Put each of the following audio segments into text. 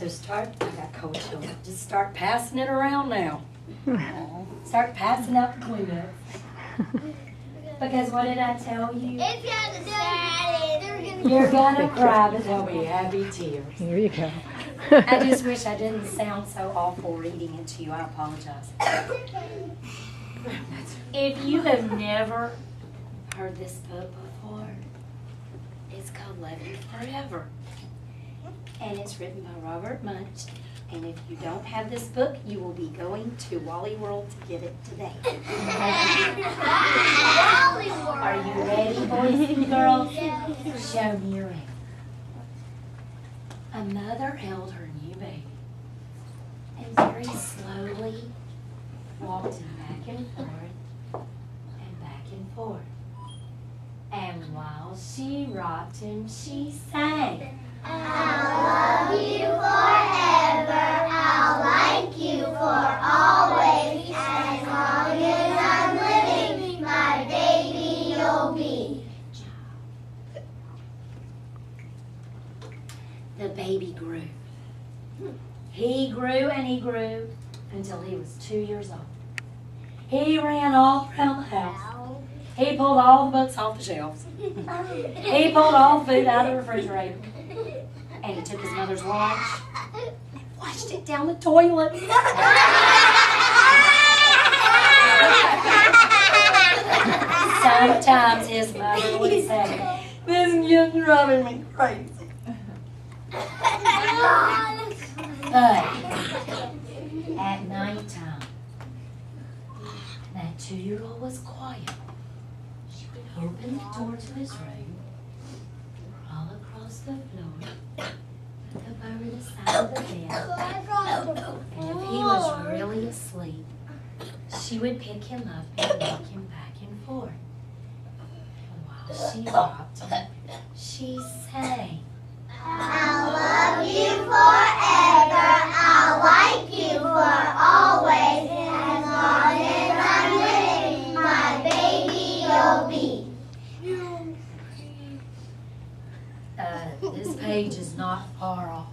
So I got cold children. Just start passing it around now. Start passing out the Kleenex. Because what did I tell you? It's gonna sad. You're gonna cry, but there'll be happy tears. Here you go. I just wish I didn't sound so awful reading it to you. I apologize. If you have never heard this book before, it's called Living Forever. And it's written by Robert Munch. And if you don't have this book, you will be going to Wally World to get it today. Are you ready, boys and girls? Show me your hand. A mother held her new baby and very slowly walked him back and forth and back and forth. And while she rocked him, she sang. I'll love you forever. I'll like you for always. As long as I'm living, my baby you'll be. The baby grew. He grew and he grew until he was 2 years old. He ran all around the house. He pulled all the books off the shelves. He pulled all the food out of the refrigerator. And he took his mother's lunch and flushed it down the toilet. Sometimes his mother would say, "This kid's driving me crazy." But at nighttime, that 2-year-old was quiet. She would open the door to his room, crawl across the floor, look up over the side of the bed, and if he was really asleep, she would pick him up and rock him back and forth. And while she rocked him, she sang. I'll love you forever. I'll like you for always. As long as I'm living, my baby you'll be. This page is not far off.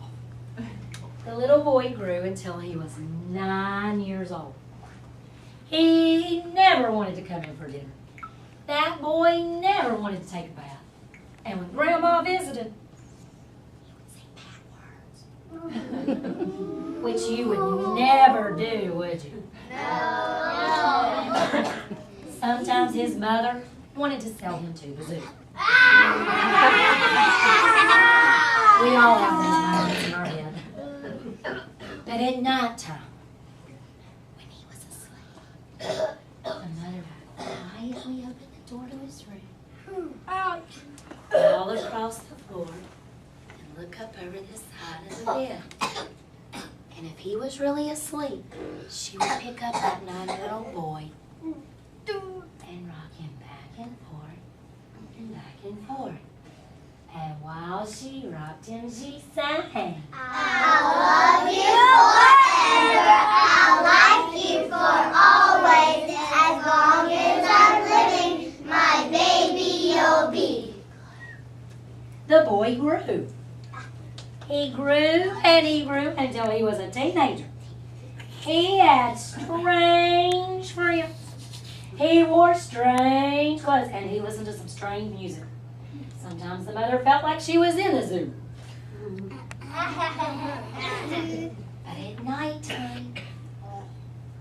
The little boy grew until he was 9 years old. He never wanted to come in for dinner. That boy never wanted to take a bath. And when Grandma visited, which you would never do, would you? No. Sometimes his mother wanted to sell him to the zoo. We all have those moments in our head. But at night time, when he was asleep, the mother would quietly open the door to his room, crawl across the floor, and look up over the side of the bed. And if he was really asleep, she would pick up that 9-year-old boy and rock him back and forth and back and forth. And while she rocked him, she sang. I'll love you forever. I'll like you for always. As long as I'm living, my baby you'll be. The boy grew. He grew and he grew until he was a teenager. He had strange friends. He wore strange clothes and he listened to some strange music. Sometimes the mother felt like she was in a zoo. But at nighttime,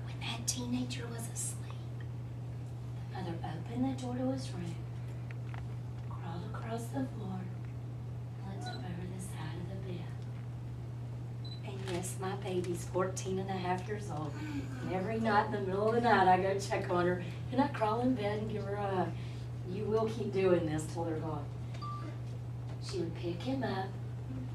when that teenager was asleep, the mother opened the door to his room, crawled across the floor, looked up over the side of the bed. And yes, my baby's 14 and a half years old. And every night in the middle of the night, I go check on her, and I crawl in bed and give her a hug. You will keep doing this till they're gone. She would pick him up,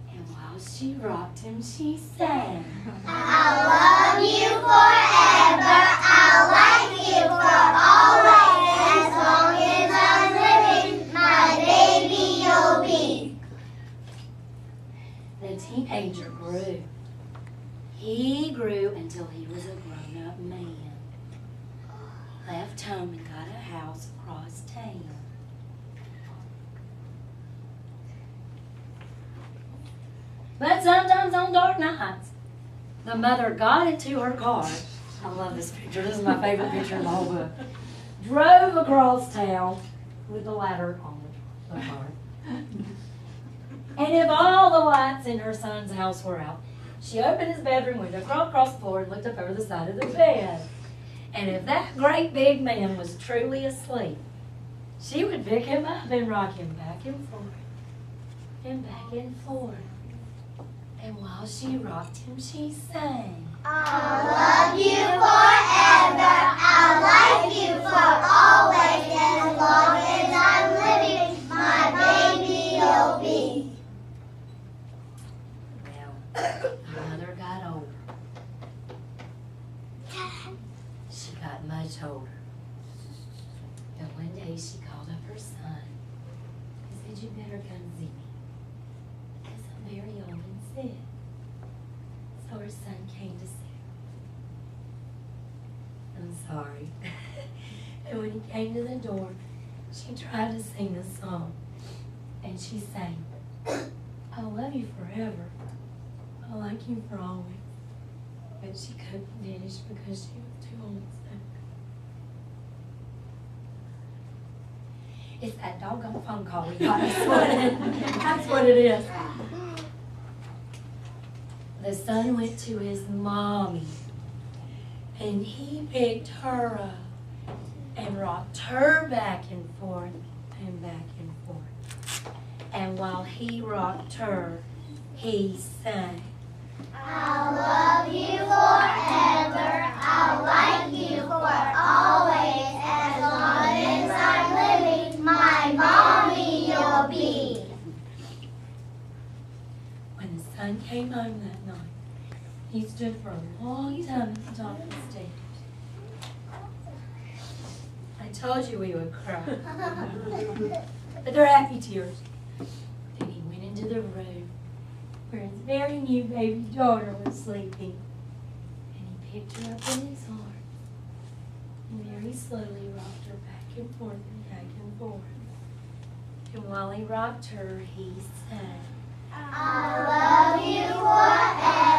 and while she rocked him, she sang. I'll love you forever. I'll like you for always. As long as I'm living, my baby you'll be. The teenager grew. He grew until he was a grown-up man. Left home and got a house across town. But sometimes sometimes on dark nights, the mother got into her car. I love this picture. This is my favorite picture in the whole book. Drove across town with the ladder on the car. And if all the lights in her son's house were out, she opened his bedroom window, crawled across the floor, and looked up over the side of the bed. And if that great big man was truly asleep, she would pick him up and rock him back and forth, and back and forth. And while she rocked him, she sang, I'll love you forever. I'll like you for always. As long as I'm living, my baby you'll be. Well, her mother got older. She got much older. And one day she called up her son and said, you better come see me, because I'm very old and sick. So her son came to see her. I'm sorry. And when he came to the door, she tried to sing a song. And she sang, I'll love you forever. I'll like you for always. But she couldn't finish because she was too old and sick. It's that doggone phone call we got. That's what it is. The son went to his mommy, and he picked her up and rocked her back and forth and back and forth. And while he rocked her, he sang, I'll love you forever. I'll like you for always. As long as I'm living, my mommy you'll be. When the son came home that night, he stood for a long time at the top of the stairs. I told you we would cry. But they're happy tears. Then he went into the room where his very new baby daughter was sleeping. And he picked her up in his arms and very slowly rocked her back and forth and back and forth. And while he rocked her, he sang, I'll love you forever.